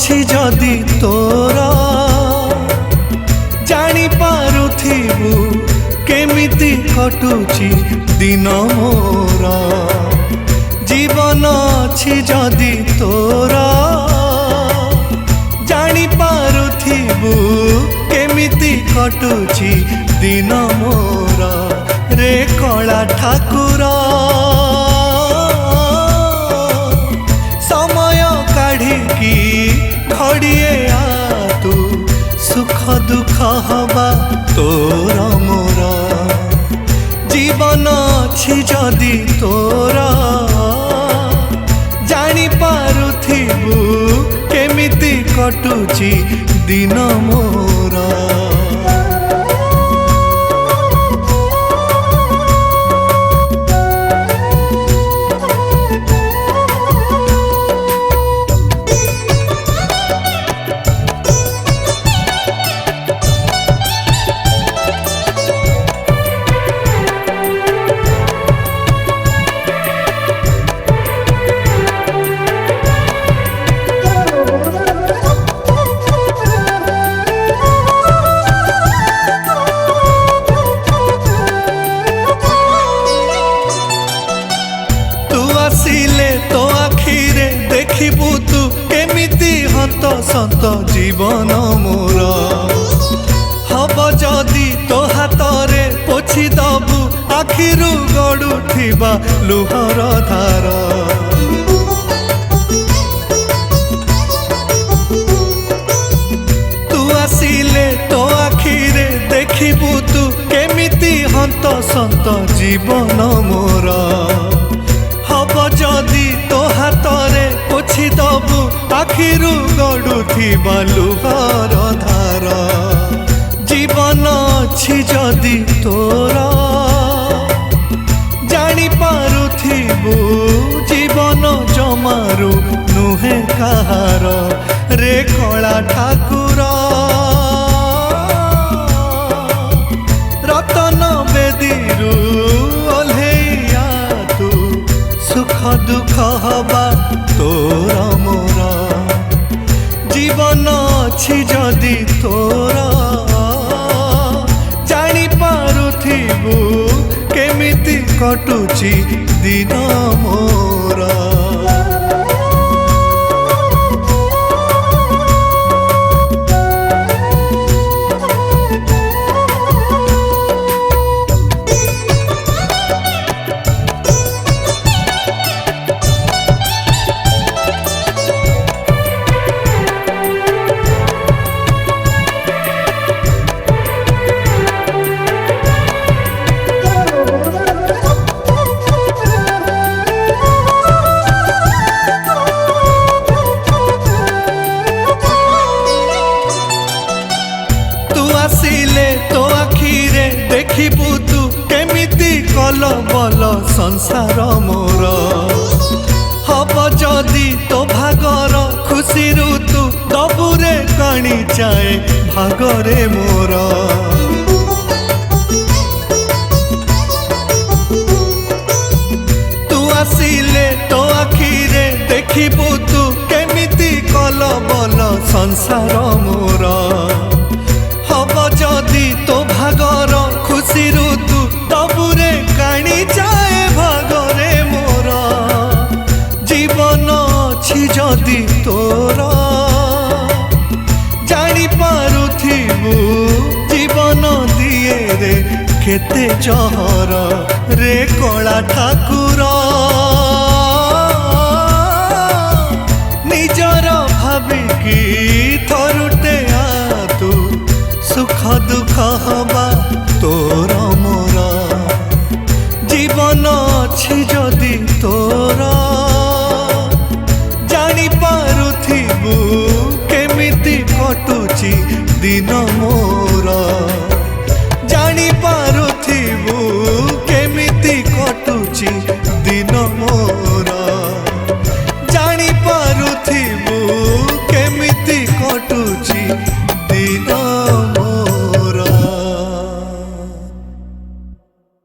ଅଛି ଯଦି ତୋର ଜାଣି ପାରୁଥିବୁ କେମିତି କଟୁଛି ଦିନ ମୋର। ଜୀବନ ଅଛି ଯଦି ତୋର ଜାଣି ପାରୁଥିବୁ କେମିତି କଟୁଛି ଦିନ ମୋର। ରେ କଳା ଠାକୁର ସମୟ କାଢ଼ିକି ଘଡ଼ିଏ ଆ ତୁ ସୁଖ ଦୁଃଖ ହବା ତୋର ମୋର। ଜୀବନ ଅଛି ଯଦି ତୋର ଜାଣି ପାରୁଥିବୁ କେମିତି କଟୁଛି ଦିନ ମୋର। तो आखिरे देखिबू तू केमिति हत सत जीवन मोर। हब जदि तो हाथरे पोछि दबू आखिरु गड़ुथिबा लुहर धार। तू आसिले तो आखिरे देखिबू तू केमिति हत सत जीवन मोर। हब जदि तो हाथरे पोछि दबू आखिरु गड़ुथिबा लुहर धार। जीवन अछि जदि तोर जानि पारुथिबू जीवन जमारू नुहे काहार। रे कला ठाकुर रतन बेदीरू ओल्हेया तू सुख दुख हवा तोर मोर। जीवन अछि जदि तोर जानि पारुथिबू केमिति कटुची दिन मोर। आसिले तो आखिरे देखिबू तू केमिति कल बल संसार मोर। हब जदि तो भागर खुशी तू दबुरे काणी जाए भागरे मोर। तू आसिले तो आखिरे देखिबू तू केमिति कल बल संसार मोर। हब जदि तो भागर खुशी तू दबुरे काणी जाए भागरे मोर। जीवन अछि जदि तोर जानि पारुथिबू जीवन दिए रे केते जहर। रे कला ठाकुर निजर भाबिकी थरुटे आ तू सुख दुख हवा तोर मोर। जीवन अछि जदि तोर जानि पारुथिबू